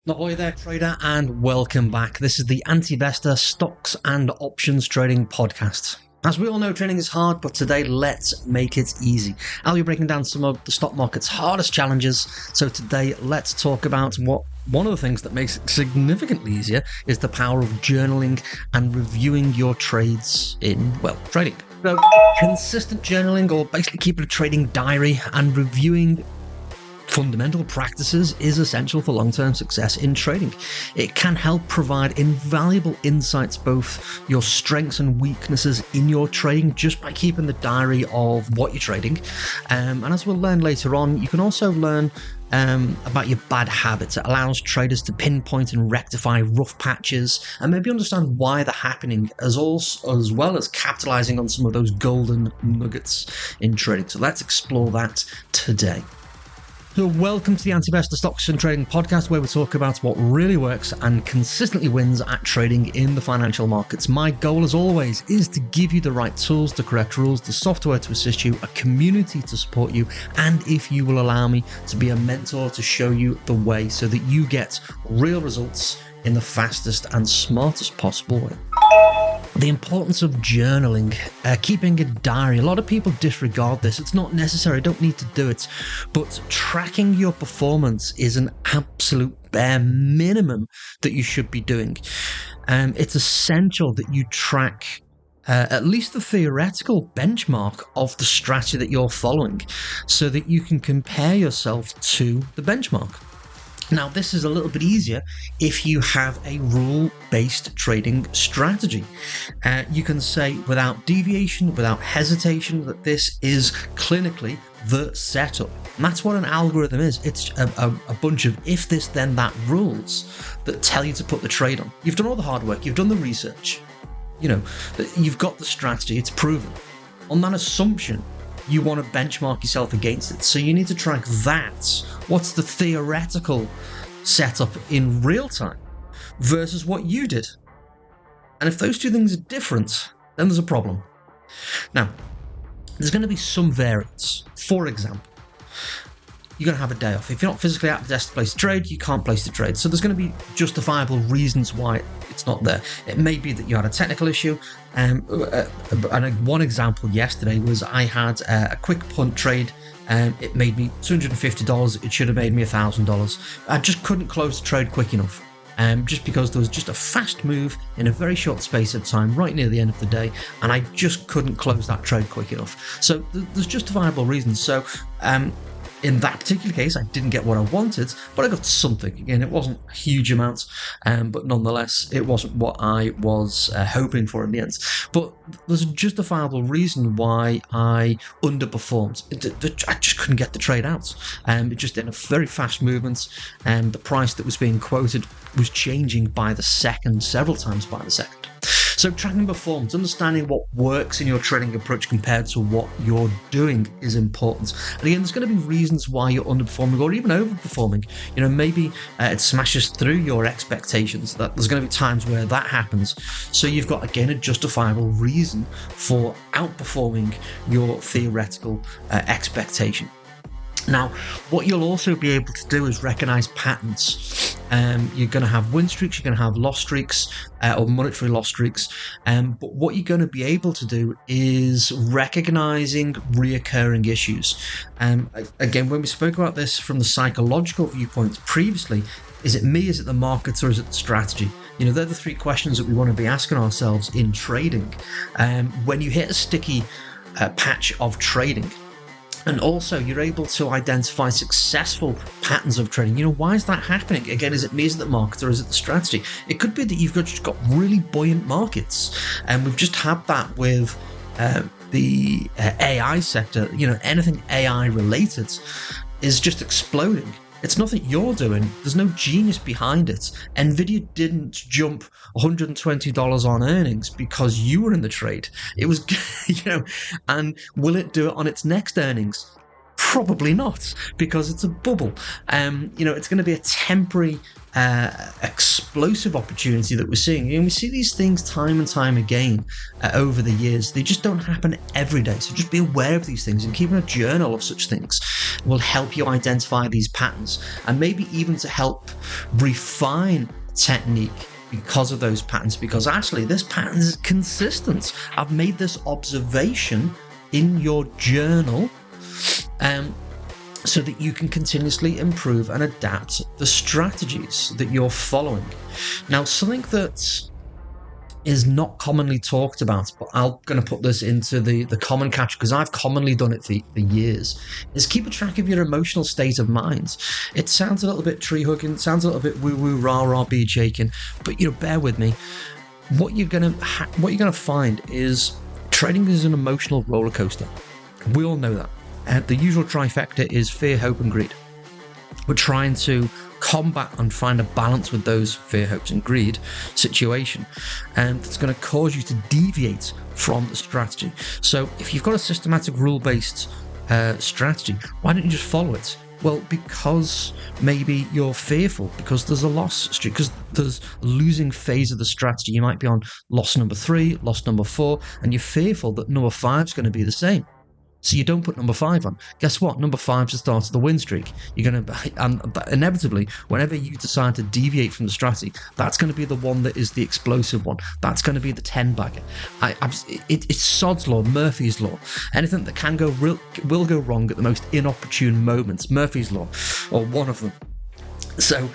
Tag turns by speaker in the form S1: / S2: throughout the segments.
S1: Ahoy there, trader, and welcome back. This is the Anti-Investor Stocks and Options Trading Podcast. As we all know, trading is hard, but today let's make it easy. I'll be breaking down some of the stock market's hardest challenges. So today, let's talk about one of the things that makes it significantly easier is the power of journaling and reviewing your trades in, trading. So consistent journaling, or basically keeping a trading diary and reviewing fundamental practices, is essential for long-term success in trading. It can help provide invaluable insights, both your strengths and weaknesses in your trading, just by keeping the diary of what you're trading. And as we'll learn later on, you can also learn about your bad habits. It allows traders to pinpoint and rectify rough patches and maybe understand why they're happening, as well as capitalizing on some of those golden nuggets in trading. So let's explore that today. So welcome to the Anti-Investor Stocks and Trading Podcast, where we talk about what really works and consistently wins at trading in the financial markets. My goal, as always, is to give you the right tools, the correct rules, the software to assist you, a community to support you, and if you will allow me, to be a mentor to show you the way so that you get real results in the fastest and smartest possible way. The importance of journaling, keeping a diary. A lot of people disregard this. It's not necessary, don't need to do it. But tracking your performance is an absolute bare minimum that you should be doing. It's essential that you track at least the theoretical benchmark of the strategy that you're following, so that you can compare yourself to the benchmark. Now, this is a little bit easier if you have a rule-based trading strategy. You can say without deviation, without hesitation, that this is clinically the setup. And that's what an algorithm is. It's a bunch of if this, then that rules that tell you to put the trade on. You've done all the hard work, you've done the research, you've got the strategy, it's proven. On that assumption, you want to benchmark yourself against it. So you need to track that. What's the theoretical setup in real time versus what you did? And if those two things are different, then there's a problem. Now, there's going to be some variance. For example, you're going to have a day off. If you're not physically at the desk to place a trade, you can't place the trade. So there's going to be justifiable reasons why it's not there. It may be that you had a technical issue. And one example yesterday was I had a quick punt trade. It made me $250. It should have made me $1,000. I just couldn't close the trade quick enough. Just because there was just a fast move in a very short space of time right near the end of the day, and I just couldn't close that trade quick enough. So there's justifiable reasons. So in that particular case, I didn't get what I wanted, but I got something. Again, it wasn't a huge amount, but nonetheless, it wasn't what I was hoping for in the end. But there's a justifiable reason why I underperformed. I just couldn't get the trade out. It just in a very fast movement, and the price that was being quoted was changing by the second, several times by the second. So tracking performance, understanding what works in your trading approach compared to what you're doing is important. And again, there's going to be reasons why you're underperforming or even overperforming. Maybe it smashes through your expectations. That there's going to be times where that happens. So you've got, again, a justifiable reason for outperforming your theoretical expectation. Now, what you'll also be able to do is recognize patterns. You're going to have win streaks, you're going to have loss streaks, or monetary loss streaks. But what you're going to be able to do is recognizing reoccurring issues. Again, when we spoke about this from the psychological viewpoint previously, is it me, is it the markets, or is it the strategy? They're the three questions that we want to be asking ourselves in trading. When you hit a sticky patch of trading, and also, you're able to identify successful patterns of trading. Why is that happening? Again, is it me, is it the market, or is it the strategy? It could be that you've just got really buoyant markets. And we've just had that with the AI sector. Anything AI related is just exploding. It's nothing you're doing. There's no genius behind it. Nvidia didn't jump $120 on earnings because you were in the trade. It was, and will it do it on its next earnings? Probably not, because it's a bubble. It's going to be a temporary explosive opportunity that we're seeing. And we see these things time and time again over the years. They just don't happen every day. So just be aware of these things, and keeping a journal of such things will help you identify these patterns, and maybe even to help refine technique because of those patterns, because actually this pattern is consistent. I've made this observation in your journal so that you can continuously improve and adapt the strategies that you're following. Now, something that is not commonly talked about, but I'm going to put this into the common category because I've commonly done it for years, is keep a track of your emotional state of mind. It sounds a little bit tree hugging, it sounds a little bit woo woo rah rah bead shaking, but bear with me. What you're gonna find is trading is an emotional roller coaster. We all know that. The usual trifecta is fear, hope, and greed. We're trying to combat and find a balance with those fear, hopes, and greed situation, and it's going to cause you to deviate from the strategy. So if you've got a systematic rule-based strategy, why don't you just follow it? Well, because maybe you're fearful because there's a loss streak, because there's a losing phase of the strategy. You might be on loss number 3, loss number 4, and you're fearful that number 5 is going to be the same. So you don't put number 5 on. Guess what? Number 5's the start of the win streak. You're going to, and inevitably, whenever you decide to deviate from the strategy, that's going to be the one that is the explosive one. That's going to be the 10-bagger. It's Sod's law, Murphy's law. Anything that can go will go wrong at the most inopportune moments. Murphy's law, or one of them. So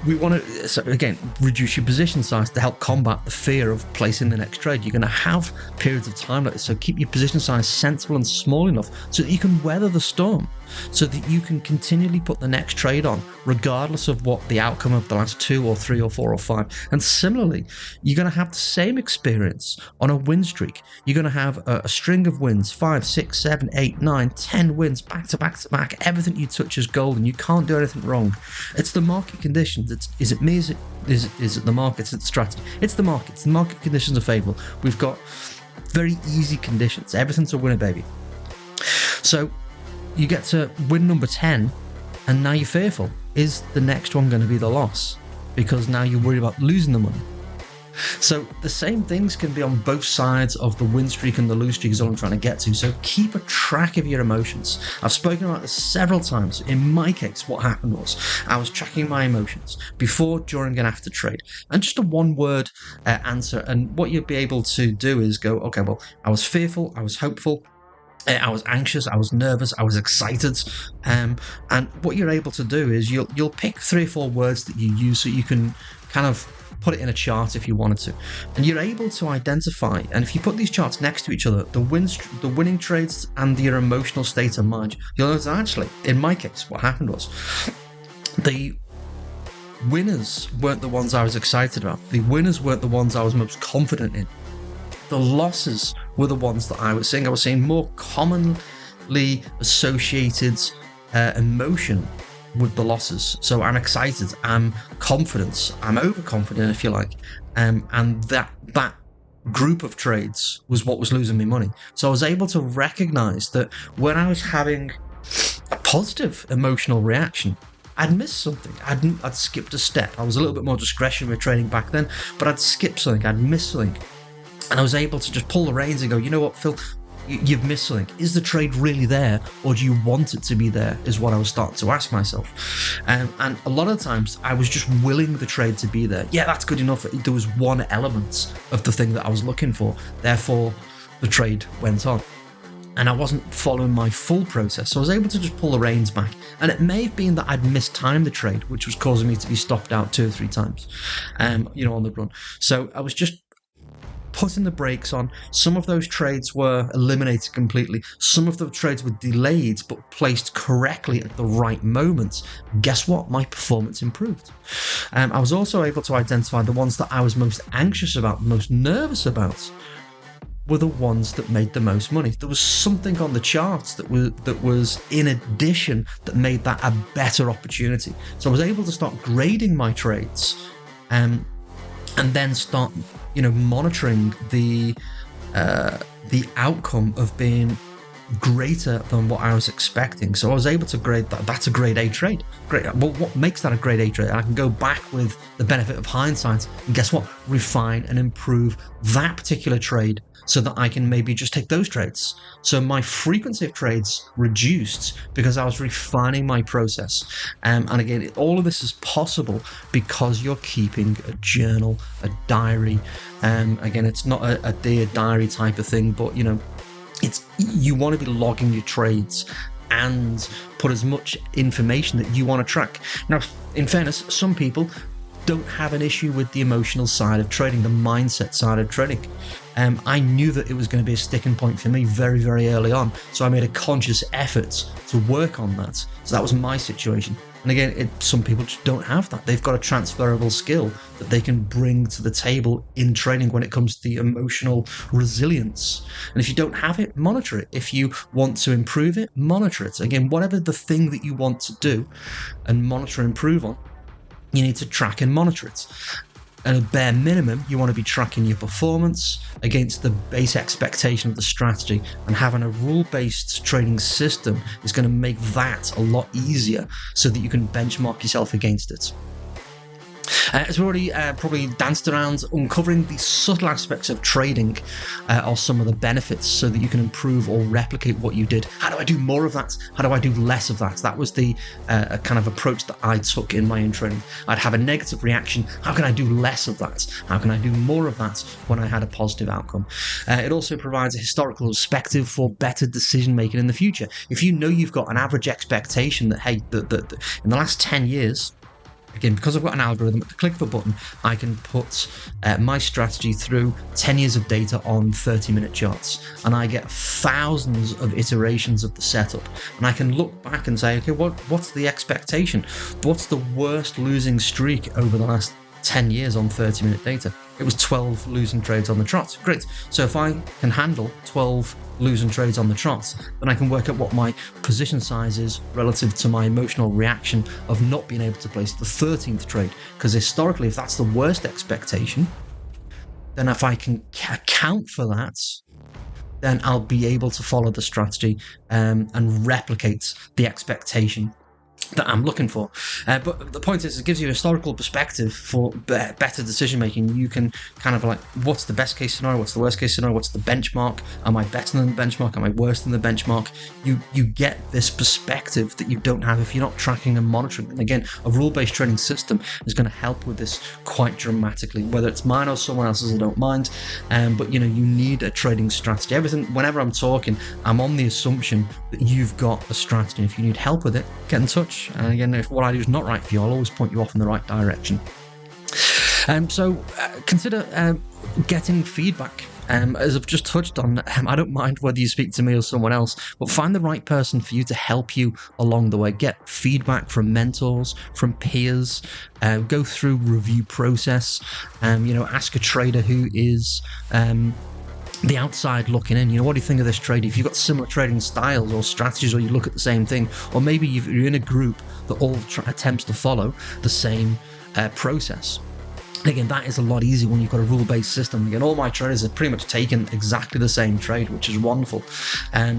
S1: we want to, so again, reduce your position size to help combat the fear of placing the next trade. You're going to have periods of time like this, so keep your position size sensible and small enough so that you can weather the storm, so that you can continually put the next trade on, regardless of what the outcome of the last 2 or 3 or 4 or 5. And similarly, you're going to have the same experience on a win streak. You're going to have a string of wins, 5, 6, 7, 8, 9, 10 wins, back to back to back. Everything you touch is gold, and you can't do anything wrong. It's the market conditions. Is it me? Is it the markets? It's the strategy. It's the markets. The market conditions are favourable. We've got very easy conditions. Everything's a winner, baby. So you get to win number 10, and now you're fearful. Is the next one going to be the loss? Because now you're worried about losing the money. So the same things can be on both sides of the win streak and the lose streak is all I'm trying to get to. So keep a track of your emotions. I've spoken about this several times. In my case, what happened was I was tracking my emotions before, during, and after trade. And just a one-word answer. And what you'll be able to do is go, okay, well, I was fearful, I was hopeful, I was anxious, I was nervous, I was excited, and what you're able to do is you'll pick 3 or 4 words that you use so you can kind of put it in a chart if you wanted to, and you're able to identify. And if you put these charts next to each other, the winning trades and your emotional state of mind, you'll notice actually, in my case, what happened was the winners weren't the ones I was excited about. The winners weren't the ones I was most confident in. The losses were the ones that I was seeing. I was seeing more commonly associated emotion with the losses. So I'm excited, I'm confident, I'm overconfident, if you like. And that group of trades was what was losing me money. So I was able to recognize that when I was having a positive emotional reaction, I'd missed something. I'd skipped a step. I was a little bit more discretionary trading back then, but I'd skipped something, I'd missed something. And I was able to just pull the reins and go, you know what, Phil, you've missed something. Is the trade really there, or do you want it to be there, is what I was starting to ask myself. And a lot of times I was just willing the trade to be there. Yeah, that's good enough. There was one element of the thing that I was looking for. Therefore, the trade went on. And I wasn't following my full process. So I was able to just pull the reins back. And it may have been that I'd mistimed the trade, which was causing me to be stopped out 2 or 3 times, on the run. So I was just putting the brakes on. Some of those trades were eliminated completely. Some of the trades were delayed but placed correctly at the right moment. Guess what? My performance improved. I was also able to identify the ones that I was most anxious about, most nervous about, were the ones that made the most money. There was something on the charts that was in addition that made that a better opportunity. So I was able to start grading my trades, and then start monitoring the outcome of being greater than what I was expecting. So I was able to grade that. That's a grade A trade. Great. Well, what makes that a grade A trade? I can go back with the benefit of hindsight and guess what? Refine and improve that particular trade so that I can maybe just take those trades. So my frequency of trades reduced because I was refining my process. And again, all of this is possible because you're keeping a journal, a diary. Again, it's not a Dear Diary type of thing, but you want to be logging your trades and put as much information that you want to track. Now, in fairness, some people don't have an issue with the emotional side of trading, the mindset side of trading. I knew that it was going to be a sticking point for me very, very early on. So I made a conscious effort to work on that. So that was my situation. And again, some people just don't have that. They've got a transferable skill that they can bring to the table in trading when it comes to the emotional resilience. And if you don't have it, monitor it. If you want to improve it, monitor it. Again, whatever the thing that you want to do and monitor and improve on, you need to track and monitor it. At a bare minimum, you want to be tracking your performance against the base expectation of the strategy, and having a rule-based trading system is going to make that a lot easier so that you can benchmark yourself against it. As we already probably danced around, uncovering the subtle aspects of trading are some of the benefits so that you can improve or replicate what you did. How do I do more of that? How do I do less of that? That was the kind of approach that I took in my own trading. I'd have a negative reaction. How can I do less of that? How can I do more of that when I had a positive outcome? It also provides a historical perspective for better decision making in the future. If you know you've got an average expectation that, hey, in the last 10 years, again, because I've got an algorithm, at the click of a button, I can put my strategy through 10 years of data on 30-minute charts, and I get thousands of iterations of the setup. And I can look back and say, okay, what's the expectation? What's the worst losing streak over the last 10 years on 30-minute data? It was 12 losing trades on the trot. Great. So if I can handle 12 losing trades on the trot, then I can work out what my position size is relative to my emotional reaction of not being able to place the 13th trade. Because historically, if that's the worst expectation, then if I can account for that, then I'll be able to follow the strategy and replicate the expectation that I'm looking for. But the point is, it gives you a historical perspective for better decision making. You can kind of like, what's the best case scenario? What's the worst case scenario? What's the benchmark? Am I better than the benchmark? Am I worse than the benchmark? You get this perspective that you don't have if you're not tracking and monitoring. And again, a rule-based trading system is going to help with this quite dramatically. Whether it's mine or someone else's, I don't mind. But you need a trading strategy. Everything. Whenever I'm talking, I'm on the assumption that you've got a strategy. If you need help with it, get in touch. And again, if what I do is not right for you, I'll always point you off in the right direction. So consider getting feedback. As I've just touched on, I don't mind whether you speak to me or someone else, but find the right person for you to help you along the way. Get feedback from mentors, from peers, go through review process, ask a trader who is the outside looking in. What do you think of this trade? If you've got similar trading styles or strategies, or you look at the same thing, or maybe you're in a group that all attempts to follow the same process. Again, that is a lot easier when you've got a rule-based system. Again, all my traders have pretty much taken exactly the same trade, which is wonderful.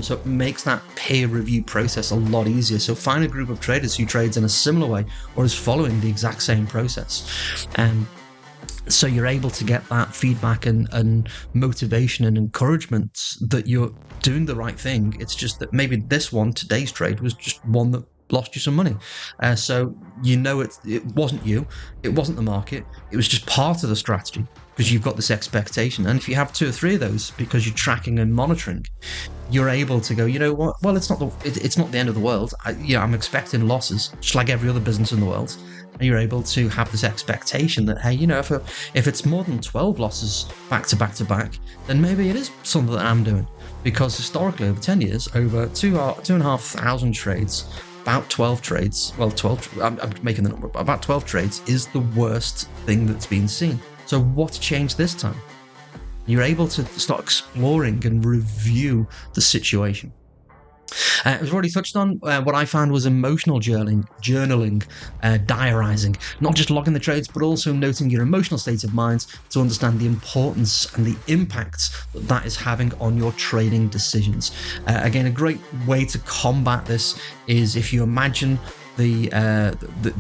S1: So it makes that peer review process a lot easier. So find a group of traders who trades in a similar way or is following the exact same process. So you're able to get that feedback and motivation and encouragement that you're doing the right thing. It's just that maybe today's trade was just one that lost you some money. So it wasn't you, it wasn't the market, it was just part of the strategy because you've got this expectation. And if you have 2 or 3 of those because you're tracking and monitoring, you're able to go, you know what, well, it's not the end of the world. I'm expecting losses just like every other business in the world. And you're able to have this expectation that, hey, if it's more than 12 losses back to back to back, then maybe it is something that I'm doing. Because historically, over 10 years, over 2,500 trades, about 12 trades, I'm making the number, about 12 trades is the worst thing that's been seen. So what's changed this time? You're able to start exploring and review the situation. We've already touched on what I found was emotional journaling, diarising, not just logging the trades, but also noting your emotional state of mind to understand the importance and the impacts that is having on your trading decisions. Again, a great way to combat this is if you imagine the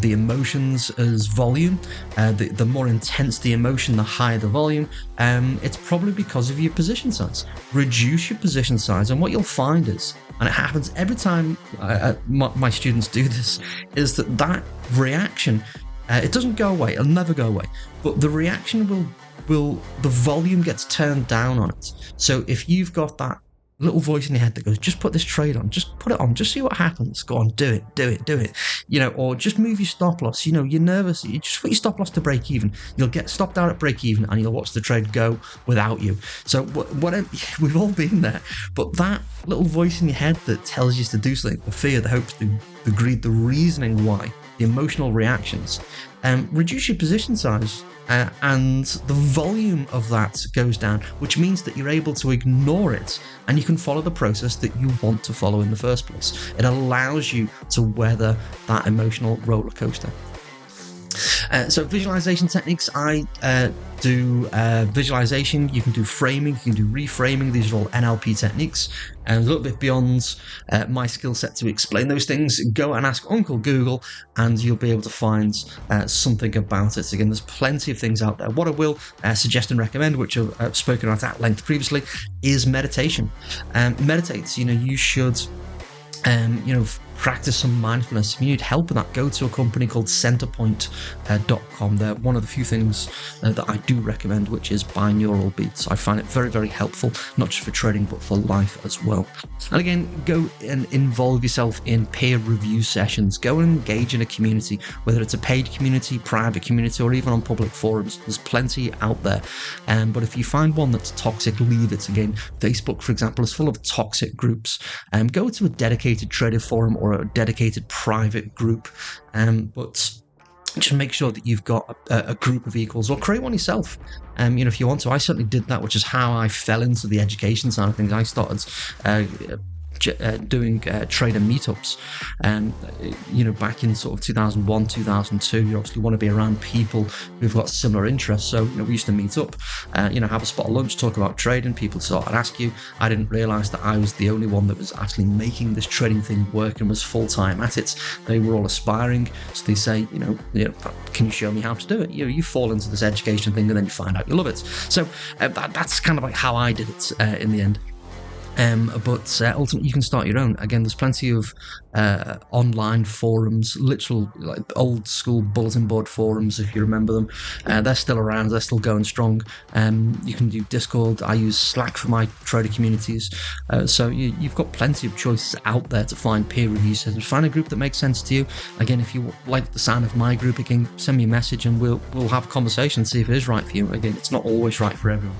S1: emotions as volume. The more intense the emotion, the higher the volume. It's probably because of your position size. Reduce your position size, and what you'll find is, and it happens every time my students do this, is that reaction, it doesn't go away. It'll never go away. But the reaction will the volume gets turned down on it. So if you've got that little voice in your head that goes, just put this trade on, just put it on, just see what happens, go on, do it, or just move your stop loss, you're nervous, you just put your stop loss to break even, you'll get stopped out at break even and you'll watch the trade go without you. So we've all been there, but that little voice in your head that tells you to do something, the fear, the hopes, the greed, the reasoning why, the emotional reactions, reduce your position size. And the volume of that goes down, which means that you're able to ignore it and you can follow the process that you want to follow in the first place. It allows you to weather that emotional roller coaster. So visualization techniques, I do visualization, you can do framing, you can do reframing. These are all NLP techniques, and a little bit beyond my skill set to explain those things. Go and ask Uncle Google and you'll be able to find something about it. Again, there's plenty of things out there. What I will suggest and recommend, which I've spoken about at length previously, is meditation. Meditate, you should practice some mindfulness. If you need help with that, go to a company called centerpoint.com. They're one of the few things that I do recommend, which is binaural beats. I find it very, very helpful, not just for trading, but for life as well. And again, go and involve yourself in peer review sessions. Go and engage in a community, whether it's a paid community, private community, or even on public forums. There's plenty out there. But if you find one that's toxic, leave it. Again, Facebook, for example, is full of toxic groups. Go to a dedicated trader forum or a dedicated private group, but just make sure that you've got a group of equals, or create one yourself. If you want to. I certainly did that, which is how I fell into the education side of things. I started doing trader meetups, back in sort of 2001, 2002. You obviously want to be around people who've got similar interests. So we used to meet up, have a spot of lunch, talk about trading. People sort of ask you. I didn't realize that I was the only one that was actually making this trading thing work and was full-time at it. They were all aspiring, so they say, can you show me how to do it? You fall into this education thing and then you find out you love it. So that's kind of like how I did it in the end. But ultimately you can start your own. Again, there's plenty of online forums, literal like old school bulletin board forums, if you remember them. They're still around, they're still going strong. You can do Discord. I use Slack for my trader communities. So you've got plenty of choices out there to find peer review sessions. Find a group that makes sense to you. Again, if you like the sound of my group, again, send me a message and we'll have a conversation and see if it is right for you. Again, it's not always right for everyone.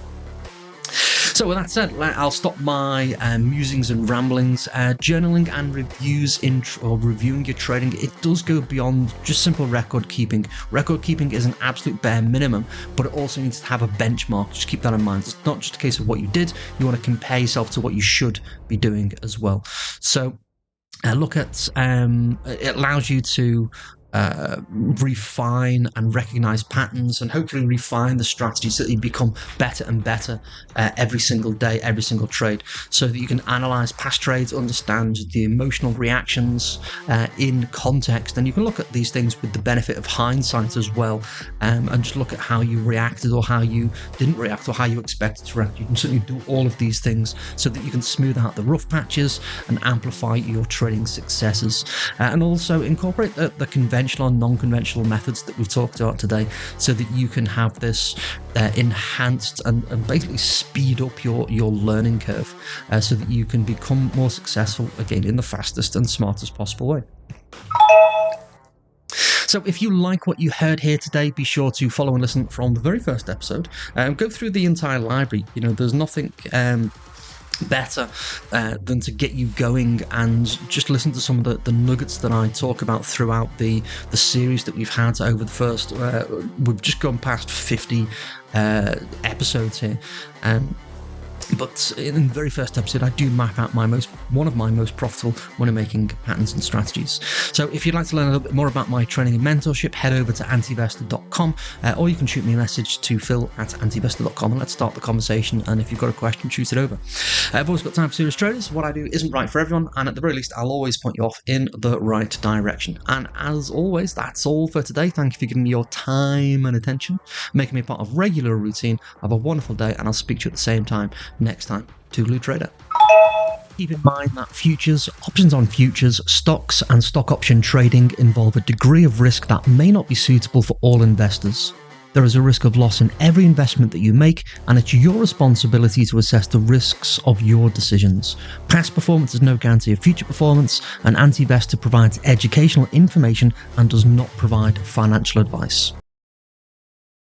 S1: So with that said, I'll stop my musings and ramblings. Journaling and reviewing your trading, it does go beyond just simple record keeping. Record keeping is an absolute bare minimum, but it also needs to have a benchmark. Just keep that in mind. It's not just a case of what you did. You want to compare yourself to what you should be doing as well. So look at, it allows you to refine and recognize patterns and hopefully refine the strategies so that you become better and better every single day, every single trade, so that you can analyze past trades, understand the emotional reactions in context, and you can look at these things with the benefit of hindsight as well, and just look at how you reacted or how you didn't react or how you expected to react. You can certainly do all of these things so that you can smooth out the rough patches and amplify your trading successes, and also incorporate the conventional and non-conventional methods that we've talked about today, so that you can have this enhanced and basically speed up your learning curve, so that you can become more successful, again, in the fastest and smartest possible way. So if you like what you heard here today, be sure to follow and listen from the very first episode. Go through the entire library. There's nothing better than to get you going and just listen to some of the nuggets that I talk about throughout the series that we've had over the first we've just gone past 50 episodes here. But in the very first episode, I do map out one of my most profitable money-making patterns and strategies. So if you'd like to learn a little bit more about my training and mentorship, head over to antivestor.com, or you can shoot me a message to phil@antivestor.com, and let's start the conversation. And if you've got a question, shoot it over. I've always got time for serious traders. What I do isn't right for everyone, and at the very least, I'll always point you off in the right direction. And as always, that's all for today. Thank you for giving me your time and attention, making me part of regular routine. Have a wonderful day, and I'll speak to you at the same time next time. Toodaloo trader. Keep in mind that options on futures, stocks and stock option trading involve a degree of risk that may not be suitable for all investors. There is a risk of loss in every investment that you make, and it's your responsibility to assess the risks of your decisions. Past performance is no guarantee of future performance, and Antivestor provides educational information and does not provide financial advice.